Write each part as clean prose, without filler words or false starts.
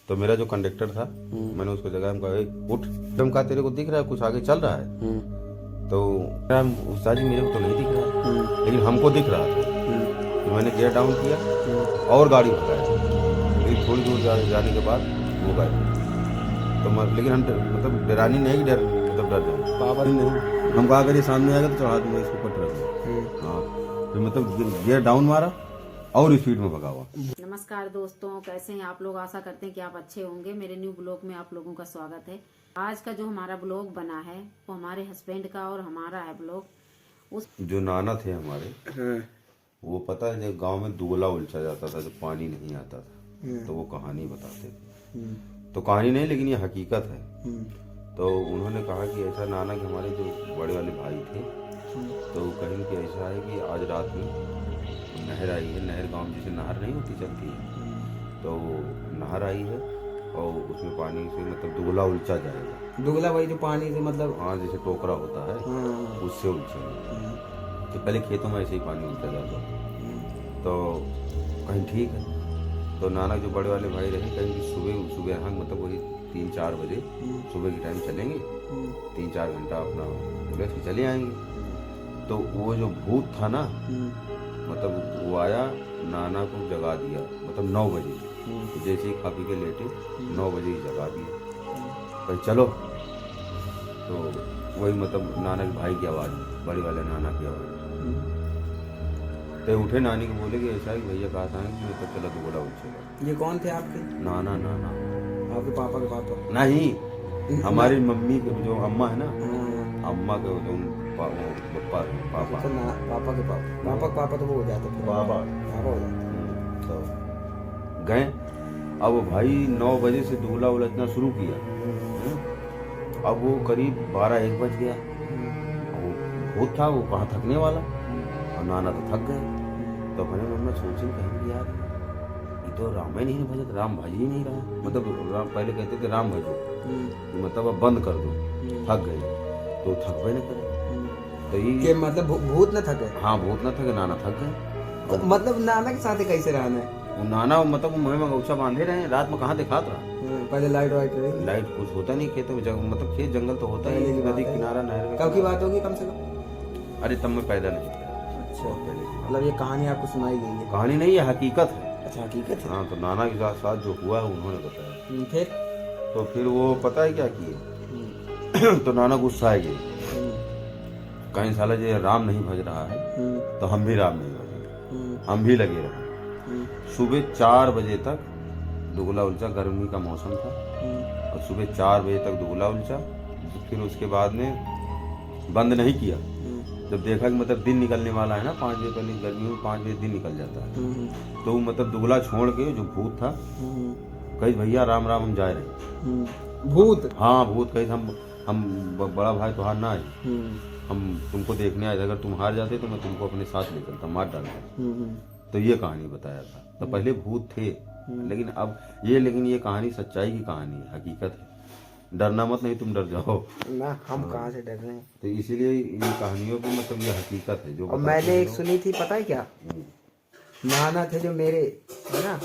तो मेरा जो कंडक्टर था मैंने उसको जगह में कहा उठ, तुम कहा तेरे को दिख रहा है कुछ आगे चल रहा है? तो उस्ताद जी मेरे को तो नहीं दिख रहा है, लेकिन हमको दिख रहा था। तो मैंने गियर डाउन किया और गाड़ी भगाई, लेकिन थोड़ी दूर जाने के बाद वो गए। तो लेकिन हम मतलब डरानी नहीं, डर मतलब डर जाए पावर नहीं। हम कहा अगर ये सामने आएगा तो चढ़ा दूंगा इसको ऊपर ट्रक। हाँ, तो मतलब गियर डाउन मारा और स्पीड में भगा हुआ। नमस्कार दोस्तों, कैसे हैं आप लोग? आशा करते हैं कि आप अच्छे होंगे। मेरे न्यू ब्लॉग में आप लोगों का स्वागत है। आज का जो हमारा ब्लॉग बना है वो हमारे हस्बैंड का और हमारा है ब्लॉग। उस जो नाना थे हमारे, वो पता है जब गांव में दुगला उलझा जाता था जब पानी नहीं आता था, तो वो कहानी बताते थे। तो कहानी नहीं लेकिन ये हकीकत है। तो उन्होंने कहा कि ऐसा नाना के हमारे जो बड़े वाले भाई थे, तो कहीं कि ऐसा है कि आज रात में नहर आई है। नहर गांव में जैसे नहर नहीं होती चलती है, तो नहर आई है और उसमें पानी से मतलब दुगला उलझा जाएगा। दुगला वही जो पानी से मतलब, हाँ, जैसे टोकरा होता है उससे उलझेगा। तो पहले खेतों में ऐसे ही पानी उलझा जाता था। तो कहीं ठीक है, तो नाना जो बड़े वाले भाई रहे कहीं कि सुबह हाँ मतलब वही 3-4 बजे सुबह के टाइम चलेंगे, 3-4 घंटा अपना बोले कि चले आएंगे। तो वो जो भूत था ना, मतलब वो आया, नाना को जगा दिया मतलब 9 बजे। तो जैसे ही खा पी के लेटे 9 बजे ही जगा दिया, कहीं चलो। तो वही मतलब नाना के भाई की आवाज़, बड़े वाले नाना की आवाज़। तो उठे, नानी को बोले कि ऐसा ही भैया कहा था कि मैं तो चला तो बड़ा उछेगा। ये कौन थे आपके? नाना आपके पापा के पापा? नहीं, हमारी मम्मी के जो अम्मा है ना, अम्मा के जो पापा पापा तो पापा के पापा तो वो हो जाते फिर पापा हो जाते। तो गए। अब भाई 9 बजे से दूल्हा उलझना शुरू किया। अब वो करीब 12-1 बज गया। वो भूत था, वो कहाँ थकने वाला, और नाना तो थक गए। तो अपने मन में सोचे कहेंगे यार ये तो रामायण ही नहीं भजत, राम भज ही नहीं रहा। मतलब राम पहले कहते थे राम भजो, मतलब अब बंद कर दो, थक गए। तो थकबे न करे तो ये मतलब भूत न थके? हाँ, भूत न थके, नाना थक गए। तो मतलब नाना के साथ कैसे रहना है? वो नाना मतलब मुँह में गौछा बांधे रहे, रात में कहाँ दिखात रहा। पहले लाइट वाइट रही? लाइट कुछ होता नहीं खेतों में, मतलब खेत जंगल तो होता ही, नदी किनारा नहर। कब की बात होगी कम से कम? अरे तब मैं पैदा नहीं था। अच्छा, मतलब ये कहानी आपको सुनाई गई है? कहानी नहीं, ये हकीकत है। अच्छा, हकीकत है। हाँ, तो नाना के साथ जो हुआ है उन्होंने बताया। फिर तो फिर वो पता है क्या किए तो नाना गुस्सा है गए, कहीं साला जो राम नहीं भज रहा है तो हम भी राम नहीं भजेंगे, हम भी लगे रहे। सुबह 4 बजे तक दुगला उलझा, गर्मी का मौसम था, और सुबह 4 बजे तक दुगला उलझा। फिर उसके बाद में बंद नहीं किया। जब देखा कि मतलब दिन निकलने वाला है ना, 5 बजे, पहले गर्मी में 5 बजे दिन निकल जाता है, तो मतलब दुगला छोड़ के जो भूत था कही भैया राम राम हम जा रहे। भूत? हाँ, भूत कही हम बड़ा भाई तो हार ना आए, हम तुमको देखने आए थे, अगर तुम हार जाते तो मैं तुमको अपने साथ ले चलता, मार डालता। तो ये कहानी बताया था। तो पहले भूत थे, लेकिन ये कहानी सच्चाई की कहानी है, हकीकत है। डरना मत, नहीं तुम डर जाओ ना। हम कहाँ से डर रहे हैं? तो इसीलिए ये कहानियों की मतलब ये हकीकत है जो और मैंने एक सुनी थी, पता है क्या? नाना थे जो मेरे, है ना,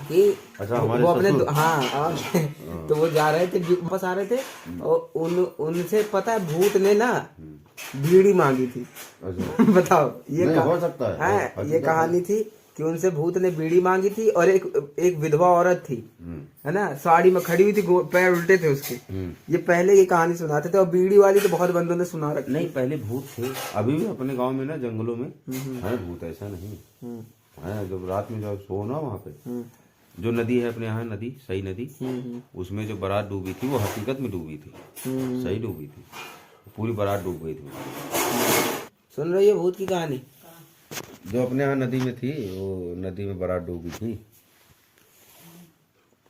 कि अच्छा, हमारे वो अपने हाँ। तो वो जा रहे थे, वापस आ रहे थे, और उनसे पता है भूत ने ना बीड़ी मांगी थी। अच्छा। बताओ, ये हो सकता है, ये कहानी थी कि उनसे भूत ने बीड़ी मांगी थी, और एक विधवा औरत थी, है ना, साड़ी में खड़ी हुई थी, पैर उल्टे थे उसके। ये पहले ये कहानी सुनाते थे, और बीड़ी वाली तो बहुत बंदों ने सुना रखी। नहीं, पहले भूत थे, अभी भी अपने गांव में ना जंगलों में है भूत, ऐसा नहीं है। जब रात में जब सो ना, वहाँ पे जो नदी है अपने यहाँ, नदी सही नदी, उसमें जो बारात डूबी थी वो हकीकत में डूबी थी, सही डूबी थी, पूरी बारात डूब गई थी। सुन रही है भूत की कहानी? जो अपने यहाँ नदी में थी, वो नदी में बारात डूबी थी।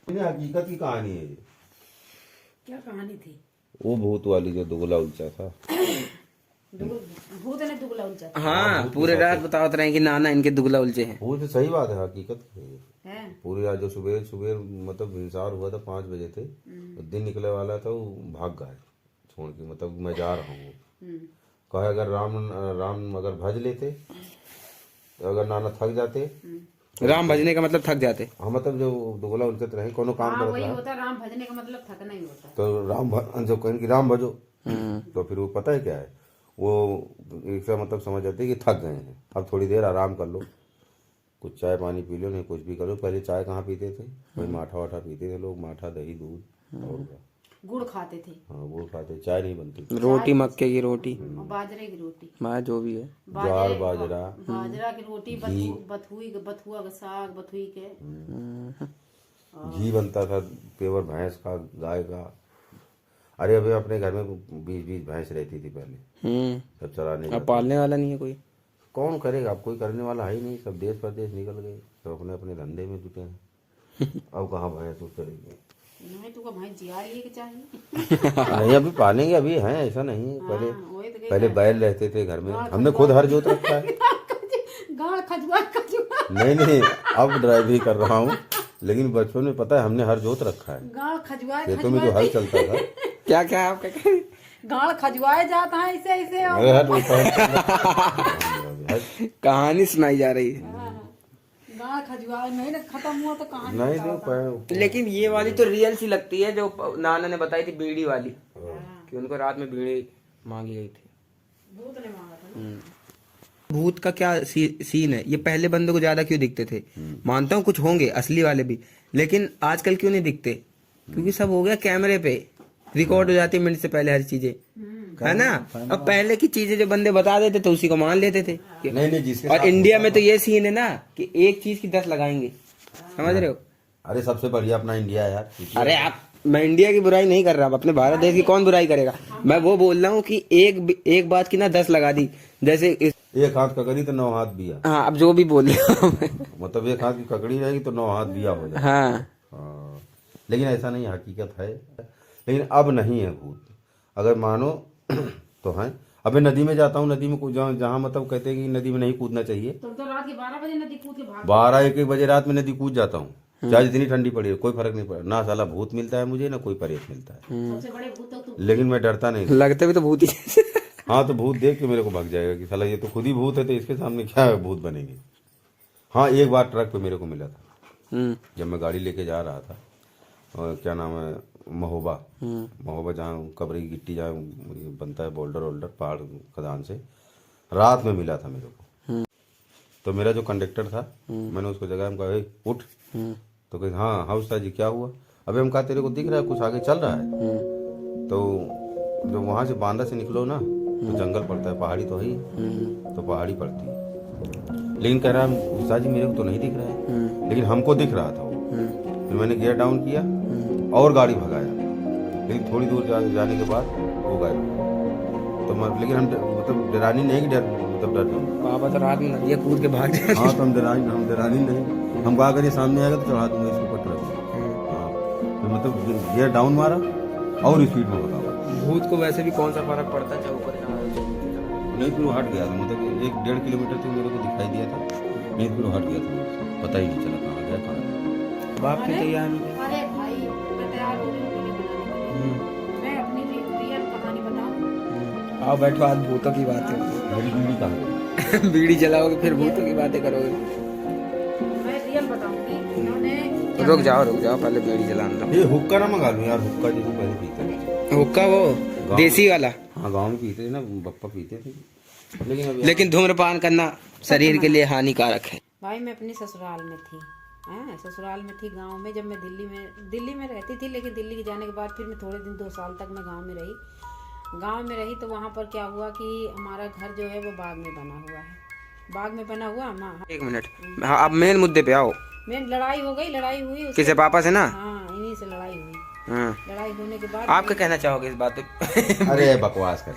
हकीकत की कहानी है ये। क्या कहानी थी? वो भूत वाली जो दुगला उलझा था, भूत ने दुगला उलझा? हाँ, पूरे रात बताते रहे कि नाना इनके दुगला उलझे हैं। वो तो सही बात है, हकीकत है। है? पूरी रात जो सुबह मतलब हिंसार हुआ था 5 बजे थे, तो दिन निकले वाला था, वो भाग गए छोड़ के, मतलब मैं जा रहा हूँ। कहा अगर राम अगर भज लेते, तो अगर नाना थक जाते राम भजने का मतलब थक जाते। हाँ मतलब जो दुगला उनसे रहे कोनो काम हाँ करता वही है होता, राम भजने का मतलब थकना ही होता है। तो जो कहें कि राम भजो, तो फिर वो पता है क्या है, वो एक सा मतलब समझ जाते हैं कि थक गए हैं, अब थोड़ी देर आराम कर लो, कुछ चाय पानी पी लो, नहीं कुछ भी करो। पहले चाय कहाँ पीते थे, वही माठा वाठा पीते थे लोग, माठा दही दूध और क्या। गुड़ खाते थे, हाँ गुड़ खाते, चाय नहीं बनती थी। रोटी मक्के की रोटी, और बाजरे की रोटी, जो भी है, ज्वार बाजरा, बाजरा की रोटी, बथुआ का साग, बथुई के घी बनता था पेवर भैंस का, गाय का। अरे अभी अपने घर में 20-20 भैंस रहती थी पहले, सब चराने अब पालने वाला नहीं है कोई। कौन करेगा, अब कोई करने वाला है ही नहीं, सब देश परदेश निकल गए, सब अपने अपने धंधे में जुटे हैं। अब कहाँ भैंस उस करेंगे, नहीं तो भाई जिया लिए के चाहिए। नहीं अभी पालेंगे, अभी हैं, ऐसा नहीं है। वही तो कही पहले बैल रहते थे घर में, हमने खुद हर जोत रखा है। गाड़ खजुआ नहीं अब ड्राइव ही कर रहा हूँ, लेकिन बचपन में पता है हमने हर जोत रखा है। गाड़ खजुआ खेतों में जो हल चलता था, क्या क्या आप क्या कह रहे हैं? गाड़ खजुआए जाता है ऐसे ऐसे, और अरे हर कहानी सुनाई जा रही है। गाड़ खजुआए नहीं ना, खत्म हुआ तो कहानी नहीं बताओ। नहीं लेकिन ये वाली तो रियल सी लगती है, जो नाना ने बताई थी बीड़ी वाली, कि उनको रात में बीड़ी मांगी गई थी। भूत ने मांगा था ना। भूत का क्या सीन है, ये पहले बंदों को ज्यादा क्यों दिखते थे? मानता हूँ कुछ होंगे असली वाले भी, लेकिन आजकल क्यों नहीं दिखते? क्योंकि सब हो गया कैमरे पे, रिकॉर्ड हो जाती है मिनट से पहले हर चीजें, है ना। अब पहले की चीजें जो बंदे बता देते तो उसी को मान लेते थे। नहीं जिसके और साथ इंडिया में तो ये सीन है ना कि एक चीज की 10 लगाएंगे, समझ रहे हो? अरे सबसे बढ़िया अपना इंडिया है यार। अरे आप, मैं इंडिया की बुराई नहीं कर रहा, अपने भारत देश की कौन बुराई करेगा। मैं वो बोल रहा हूँ कि एक बात की ना 10 लगा दी, जैसे एक हाथ ककड़ी तो 9 हाथ बिया। हाँ, अब जो भी बोल रहे हो मतलब एक हाथ की ककड़ी रहेगी तो 9 हाथ बिया हो जाए। हाँ, लेकिन ऐसा नहीं, हकीकत है, लेकिन अब नहीं है भूत। अगर मानो तो है। अब मैं नदी में जाता हूँ, नदी में जहाँ मतलब कहते हैं कि नदी में नहीं कूदना चाहिए, तुम तो रात के 12 बजे नदी कूद के भाग 12-1 बजे रात में नदी कूद जाता हूँ, चाहे जितनी ठंडी पड़ी है, कोई फर्क नहीं पड़ा। ना साला भूत मिलता है मुझे, ना कोई प्रेत मिलता है, सबसे बड़े भूत तो तुम। लेकिन मैं डरता नहीं। लगते भी तो भूत ही हाँ तो भूत देख के मेरे को भग जाएगा कि साला ये तो खुद ही भूत है, तो इसके सामने क्या भूत बनेंगे। हाँ एक बार ट्रक पे मेरे को मिला था, जब मैं गाड़ी लेके जा रहा था, और क्या नाम है, महोबा जहाँ कबरी गिट्टी जहाँ बनता है, बोल्डर वोल्डर पहाड़ खदान से, रात में मिला था मेरे को। तो मेरा जो कंडक्टर था, मैंने उसको जगह में कहा उठ, तो कहे हाँ उस्ताद जी क्या हुआ। अबे हम कहा तेरे को दिख रहा है कुछ आगे चल रहा है। तो जब वहाँ से बांदा से निकलो ना तो जंगल पड़ता है, पहाड़ी तो है ही, तो पहाड़ी पड़ती है। लेकिन कह रहा है उस्ताद जी मेरे को तो नहीं दिख रहा है, लेकिन हमको दिख रहा था वो। फिर मैंने गियर डाउन किया और गाड़ी भगाया, लेकिन थोड़ी दूर जाने के बाद वो गए। तो लेकिन हम मतलब डरानी नहीं, मतलब डर बाबा तो रात में नदियाँ कूद के भाग जाते। हाँ तो हम डरानी नहीं, हम कहा करिए सामने आएगा तो चढ़ा दूंगा इसके ऊपर ट्रक। हाँ तो मतलब गियर डाउन मारा और स्पीड में भगा। भूत को वैसे भी कौन सा फर्क पड़ता है, चाहे ऊपर नहीं, फिर वो हट गया था, मतलब 1-1.5 किलोमीटर तक मेरे को दिखाई दिया था, नहीं फिर वो हट गया था, पता ही नहीं चला कहाँ गया कहाँ गया। बाप की तैयार नहीं। अरे भाई मैं तैयार हो रही हूँ वीडियो बनाने के लिए। मैं अपनी रियल कहानी बताऊँ। आओ बैठो, आज भूतों की बातें मेरी बीड़ी कहाँ गई? बीड़ी जलाओगे फिर भूतों की बातें करोगे। मैं रियल बताऊंगी। इन्होंने रुक जाओ पहले बीड़ी जलाना दो। ये हुक्का ना मंगा लूँ यार, हुक्का जैसे पहले पीते थे। हुक्का वो देसी वाला, हाँ गाँव में पीते थे ना, बप्पा पीते थे, लेकिन अभी लेकिन धूम्रपान करना शरीर के लिए हानिकारक है। भाई मैं अपनी ससुराल में थी, ससुराल में थी गांव में। जब मैं दिल्ली में रहती थी, लेकिन दिल्ली के जाने के बाद फिर मैं थोड़े दिन 2 साल तक मैं गांव में रही। तो वहाँ पर क्या हुआ कि हमारा घर जो है वो बाग में बना हुआ है। बाग में बना हुआ एक मिनट, हाँ अब मेन मुद्दे पे आओ। मेन लड़ाई हुई किसे, पापा से ना? हाँ इन्हीं से लड़ाई हुई। हाँ। लड़ाई होने के बाद आप क्या कहना चाहोगे इस बात पे? अरे बकवास कर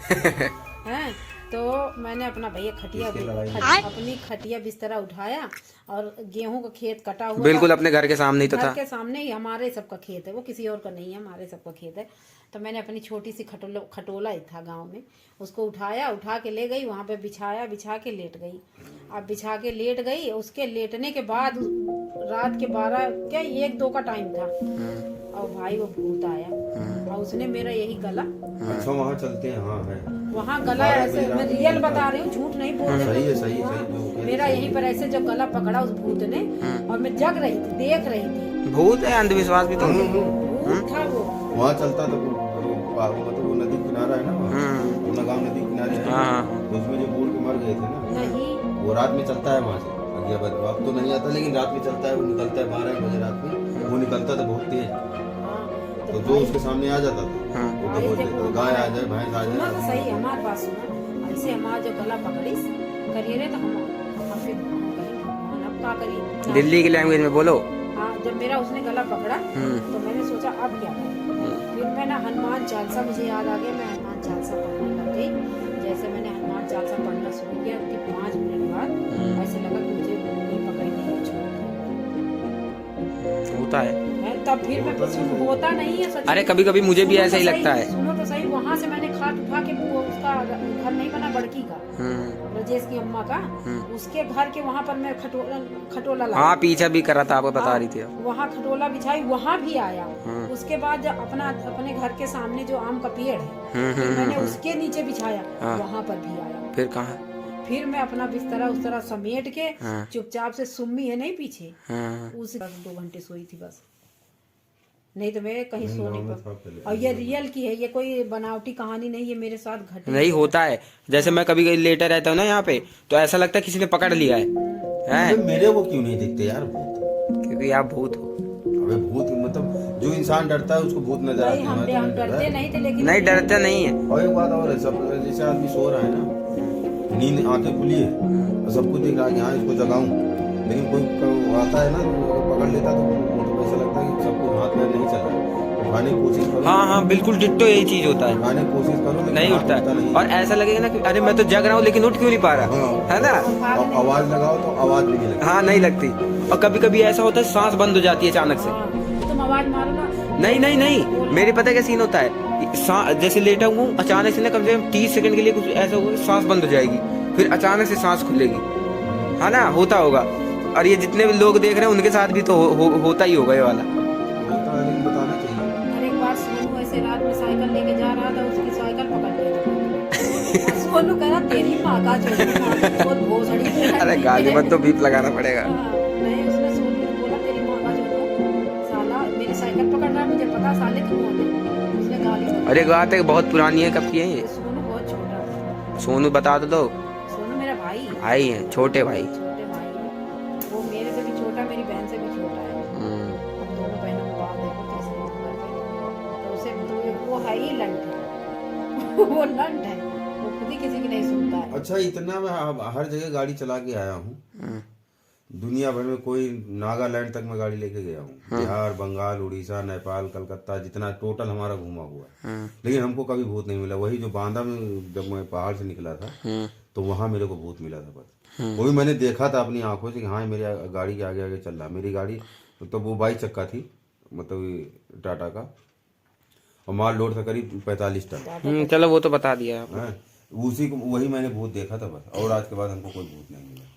हैं तो मैंने अपना भैया अपनी खटिया बिस्तरा उठाया और गेहूं का खेत कटा हुआ बिल्कुल अपने घर के सामने ही तो था। घर के सामने ही हमारे सबका खेत है, वो किसी और का नहीं है, हमारे सबका खेत है। तो मैंने अपनी छोटी सी खटोला ही था गांव में, उसको उठा के ले गई, वहां पे बिछा के लेट गई। अब बिछा के लेट गई, उसके लेटने के बाद रात के 12 क्या 1-2 का टाइम था, और भाई वो भूत आया और उसने मेरा यही गला, अच्छा वहाँ चलते हैं, हाँ है वहाँ गला ऐसे, मैं रियल बता रही हूँ, झूठ नहीं बोल रही। सही है मेरा यहीं पर ऐसे जब गला पकड़ा पकड़ा उस भूत ने, और मैं जग रही थी, देख रही थी। भूत है, अंधविश्वास भी तो है। भूत था वो। वहाँ चलता तो मतलब वो नदी किनारा है ना, वहाँ अपना गाँव नदी किनारे है, तो उसमें जो बूढ़ के मर गए थे ना, नहीं वो रात में चलता है वहाँ से। अब तो नहीं आता, लेकिन रात में चलता है, वो निकलता है 12 बजे रात में, वो निकलता था बहुत तेज, हाँ, तो जो उसके सामने आ जाता था वो तो बोल देता था, गाय आ जाए, भैंस आ सुना तो जाए। सही, हमारी बात सुना। ऐसे हमारा जो गला पकड़िस करिए रे, तो हम फिर कहीं भगवान अब क्या करिए। दिल्ली की लैंग्वेज में बोलो। हाँ, जब मेरा उसने गला पकड़ा तो मैंने सोचा अब क्या करें। फिर मैं ना हनुमान चालीसा, मुझे याद आ गया, मैं हनुमान चालीसा पढ़ने लग गई। जैसे मैंने हनुमान चालीसा पढ़ना शुरू किया, उसके 5 मिनट बाद ऐसे लगा कि मुझे कोई पकड़ नहीं है, छोड़ होता है। तब फिर मैं होता नहीं है सच। अरे कभी कभी मुझे भी ऐसा ही लगता है। सुनो तो सही, वहाँ से मैंने खाट उठा के वो उसका घर नहीं बना बड़की का, राजेश की अम्मा का, उसके घर के वहाँ पर मैं खटोला लगा। हाँ, पीछा भी करा था, आपको बता रही थी। वहाँ खटोला बिछाई, वहाँ भी आया। उसके बाद जब अपने घर के सामने जो आम का पेड़ है, मैंने उसके नीचे बिछाया, वहाँ पर भी आया। फिर कहाँ? फिर मैं अपना बिस्तरा उस तरह समेट के चुपचाप से, सुम्मी है नहीं पीछे, उस 2 घंटे सोई थी बस, नहीं तो मैं कहीं सो नहीं पाती। और ये रियल की है, ये कोई बनावटी कहानी नहीं, ये मेरे साथ घटी नहीं होता है। जैसे मैं कभी लेटा रहता हूँ ना यहाँ पे, तो ऐसा लगता है किसी ने पकड़ लिया है? मेरे वो क्यों नहीं दिखते यार भूत? क्योंकि आप भूत हो। अबे भूत मतलब जो इंसान डरता है उसको भूत नजर आते हैं। हम डरते नहीं थे, लेकिन नहीं, डरता नहीं है। और एक बात और है, सब जैसे आदमी सो रहा है ना, नींद आंखें खुली है और सब कुछ दिख रहा है, यहाँ इसको जगाऊं, लेकिन कोई आता है ना पकड़ लेता तो ऐसा लगता है कि सब कुछ हाथ पैर नहीं चल रहा है, उठाने की कोशिश करो। हाँ, बिल्कुल डिट्टो यही चीज होता है। उठाने की कोशिश करो लेकिन नहीं हाथ उठता उठता है, नहीं। और ऐसा लगेगा ना कि अरे मैं तो जग रहा हूँ लेकिन उठ क्यों नहीं पा रहा, है ना? और आवाज लगाओ तो आवाज भी नहीं लगती। हाँ, नहीं लगती। और कभी कभी ऐसा होता है सांस बंद हो जाती है अचानक से। तुम आवाज मारो ना। नहीं, मेरे पता क्या सीन होता है, जैसे लेटा हूँ, अचानक से ना कम से कम 30 सेकंड के लिए कुछ ऐसा होगा, सांस बंद हो जाएगी, फिर अचानक से सांस खुलेगी, है ना? होता होगा। और ये जितने भी लोग देख रहे हैं उनके साथ भी तो होता ही होगा ये वाला। होता है, लेकिन बताना चाहिए। और एक बार सोनू ऐसे रात में साइकिल लेके जा रहा था, उसकी साइकिल पकड़ लिया। सोनू कह रहा तेरी माँ का बहुत भोसड़ी है। अरे गाली मत, तो बीप लगाना पड़ेगा। नहीं, उसने सोनू ने बोला तेरी माँ का जो साला मेरी साइकिल पकड़ रहा है, मुझे पता साले तू कौन है। उसने गाली दी। अरे बात है बहुत पुरानी है, कब की है ये? सोनू बहुत छोटा था। सोनू बता दो। सोनू मेरा भाई है। भाई है, छोटे भाई। छोटे भाई है वो, मेरे से भी छोटा, मेरी बहन से भी छोटा है। हम दोनों बहनों के बाप देखो कैसे लोग करते हैं। तो उसे तो वो है ही लंट है। वो लंट है, वो खुद ही किसी की नहीं सुनता है। अच्छा, इतना मैं हर जगह गाड़ी चला के आया हूँ, दुनिया भर में कोई नागालैंड तक मैं गाड़ी लेके गया हूँ, बिहार, बंगाल, उड़ीसा, नेपाल, कलकत्ता, जितना टोटल हमारा घूमा हुआ है, लेकिन हमको कभी भूत नहीं मिला। वही जो बांदा में जब मैं पहाड़ से निकला था, तो वहां मेरे को भूत मिला था बस। वो भी मैंने देखा था अपनी आंखों से कि हाँ मेरी गाड़ी के आगे आगे चल रहा। मेरी गाड़ी तो वो 22 चक्का थी, मतलब टाटा का, और माल लोड था करीब 45 टन। चलो वो तो बता दिया। उसी को वही मैंने भूत देखा था बस, और आज के बाद हमको कोई भूत नहीं मिला।